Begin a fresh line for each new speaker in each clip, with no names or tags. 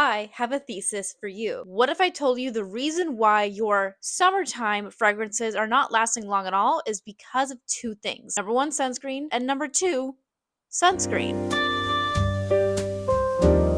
I have a thesis for you. What if I told you the reason why your summertime fragrances are not lasting long at all is because of two things. Number one, sunscreen, and number two, sunscreen.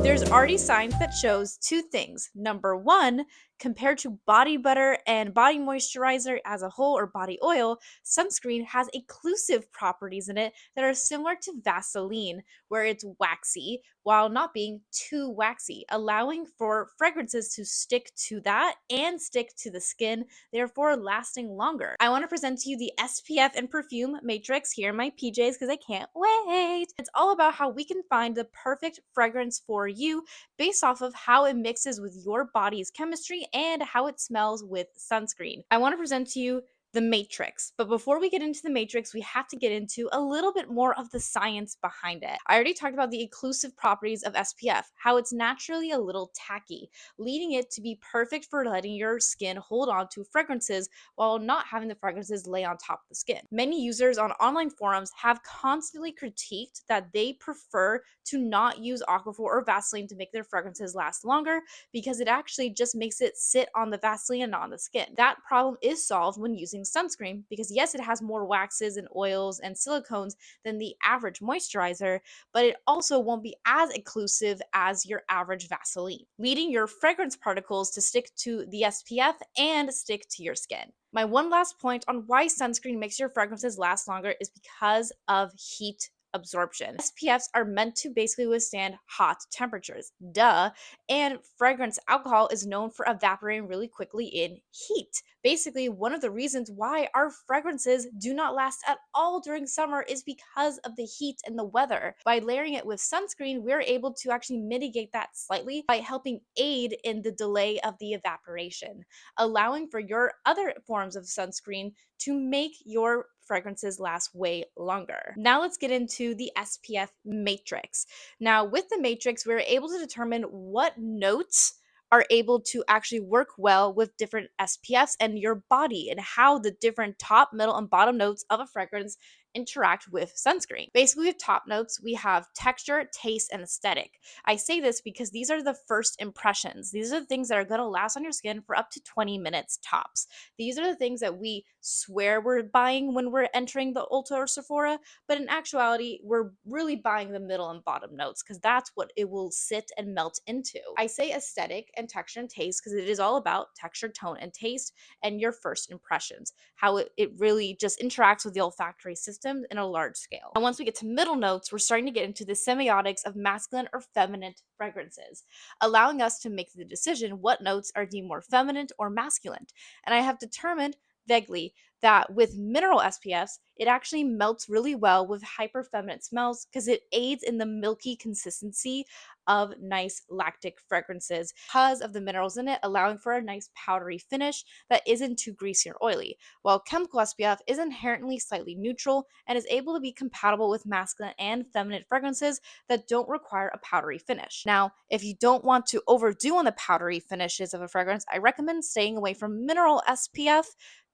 There's already science that shows two things. Number one, compared to body butter and body moisturizer as a whole or body oil, sunscreen has occlusive properties in it that are similar to Vaseline, where it's waxy while not being too waxy, allowing for fragrances to stick to that and stick to the skin, therefore lasting longer. I want to present to you the SPF and perfume matrix here in my PJs because I can't wait. It's all about how we can find the perfect fragrance for you based off of how it mixes with your body's chemistry and how it smells with sunscreen. I want to present to you the matrix. But before we get into the matrix, we have to get into a little bit more of the science behind it. I already talked about the occlusive properties of SPF, how it's naturally a little tacky, leading it to be perfect for letting your skin hold on to fragrances while not having the fragrances lay on top of the skin. Many users on online forums have constantly critiqued that they prefer to not use Aquaphor or Vaseline to make their fragrances last longer because it actually just makes it sit on the Vaseline and not on the skin. That problem is solved when using sunscreen because yes, it has more waxes and oils and silicones than the average moisturizer, but it also won't be as occlusive as your average Vaseline, leading your fragrance particles to stick to the SPF and stick to your skin. My one last point on why sunscreen makes your fragrances last longer is because of heat absorption. SPFs are meant to basically withstand hot temperatures, duh, and fragrance alcohol is known for evaporating really quickly in heat. Basically, one of the reasons why our fragrances do not last at all during summer is because of the heat and the weather. By layering it with sunscreen, we're able to actually mitigate that slightly by helping aid in the delay of the evaporation, allowing for your other forms of sunscreen to make your fragrances last way longer. Now let's get into the SPF matrix. Now with the matrix, we're able to determine what notes are able to actually work well with different SPFs and your body and how the different top, middle, and bottom notes of a fragrance interact with sunscreen. Basically, with top notes, we have texture, taste, and aesthetic. I say this because these are the first impressions. These are the things that are going to last on your skin for up to 20 minutes tops. These are the things that we swear we're buying when we're entering the Ulta or Sephora, but in actuality, we're really buying the middle and bottom notes because that's what it will sit and melt into. I say aesthetic and texture and taste because it is all about texture, tone, and taste and your first impressions, how it really just interacts with the olfactory system in a large scale. And once we get to middle notes, we're starting to get into the semiotics of masculine or feminine fragrances, allowing us to make the decision what notes are deemed more feminine or masculine. And I have determined vaguely that with mineral SPFs, it actually melts really well with hyper feminine smells because it aids in the milky consistency of nice lactic fragrances because of the minerals in it, allowing for a nice powdery finish that isn't too greasy or oily. While chemical SPF is inherently slightly neutral and is able to be compatible with masculine and feminine fragrances that don't require a powdery finish. Now, if you don't want to overdo on the powdery finishes of a fragrance, I recommend staying away from mineral SPF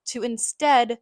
to instead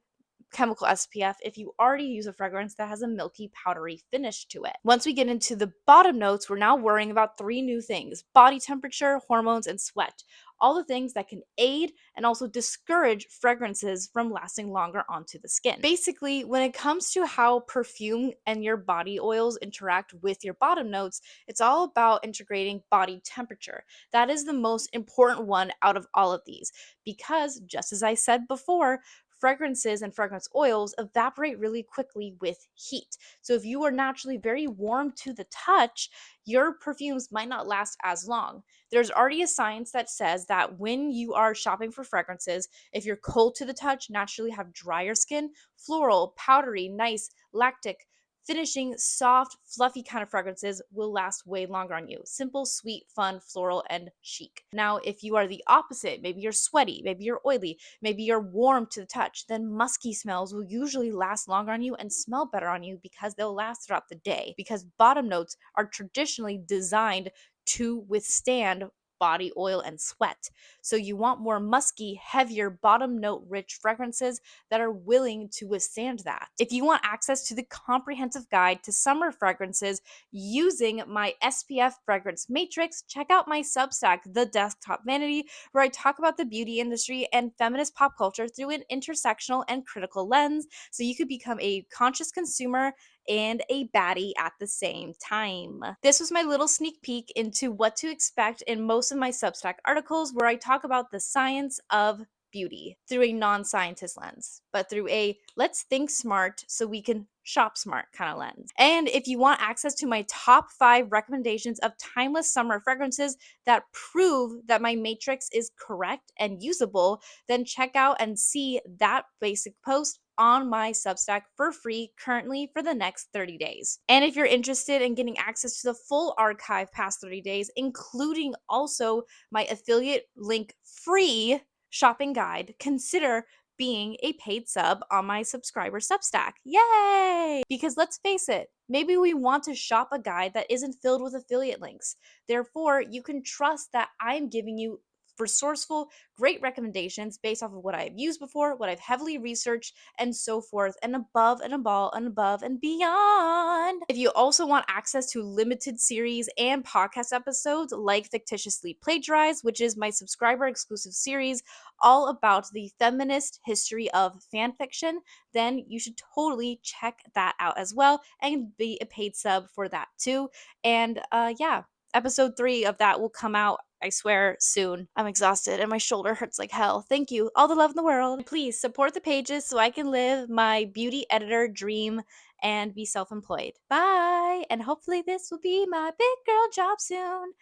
chemical SPF if you already use a fragrance that has a milky, powdery finish to it. Once we get into the bottom notes, we're now worrying about three new things: body temperature, hormones, and sweat. All the things that can aid and also discourage fragrances from lasting longer onto the skin. Basically, when it comes to how perfume and your body oils interact with your bottom notes, it's all about integrating body temperature. That is the most important one out of all of these because, just as I said before, fragrances and fragrance oils evaporate really quickly with heat. So if you are naturally very warm to the touch, your perfumes might not last as long. There's already a science that says that when you are shopping for fragrances, if you're cold to the touch, naturally have drier skin, floral, powdery, nice, lactic, finishing, soft, fluffy kind of fragrances will last way longer on you. Simple, sweet, fun, floral, and chic. Now, if you are the opposite, maybe you're sweaty, maybe you're oily, maybe you're warm to the touch, then musky smells will usually last longer on you and smell better on you because they'll last throughout the day. Because bottom notes are traditionally designed to withstand body oil and sweat. So you want more musky, heavier, bottom note rich fragrances that are willing to withstand that. If you want access to the comprehensive guide to summer fragrances using my SPF fragrance matrix, check out my Substack, The Desktop Vanity, where I talk about the beauty industry and feminist pop culture through an intersectional and critical lens so you could become a conscious consumer and a baddie at the same time. This was my little sneak peek into what to expect in most of my Substack articles where I talk about the science of beauty through a non scientist lens, but through a let's think smart so we can shop smart kind of lens. And if you want access to my top 5 recommendations of timeless summer fragrances that prove that my matrix is correct and usable, then check out and see that basic post on my Substack for free currently for the next 30 days. And if you're interested in getting access to the full archive past 30 days, including also my affiliate link free shopping guide, consider being a paid sub on my subscriber Substack. Yay! Because let's face it, maybe we want to shop a guide that isn't filled with affiliate links. Therefore, you can trust that I'm giving you resourceful, great recommendations based off of what I've used before, what I've heavily researched, and so forth, and above and above and beyond. If you also want access to limited series and podcast episodes like Fictitiously Plagiarized, which is my subscriber exclusive series all about the feminist history of fan fiction, then you should totally check that out as well and be a paid sub for that too. And yeah, episode 3 of that will come out, I swear, soon. I'm exhausted and my shoulder hurts like hell. Thank you. All the love in the world. Please support the pages so I can live my beauty editor dream and be self employed. Bye. And hopefully, this will be my big girl job soon.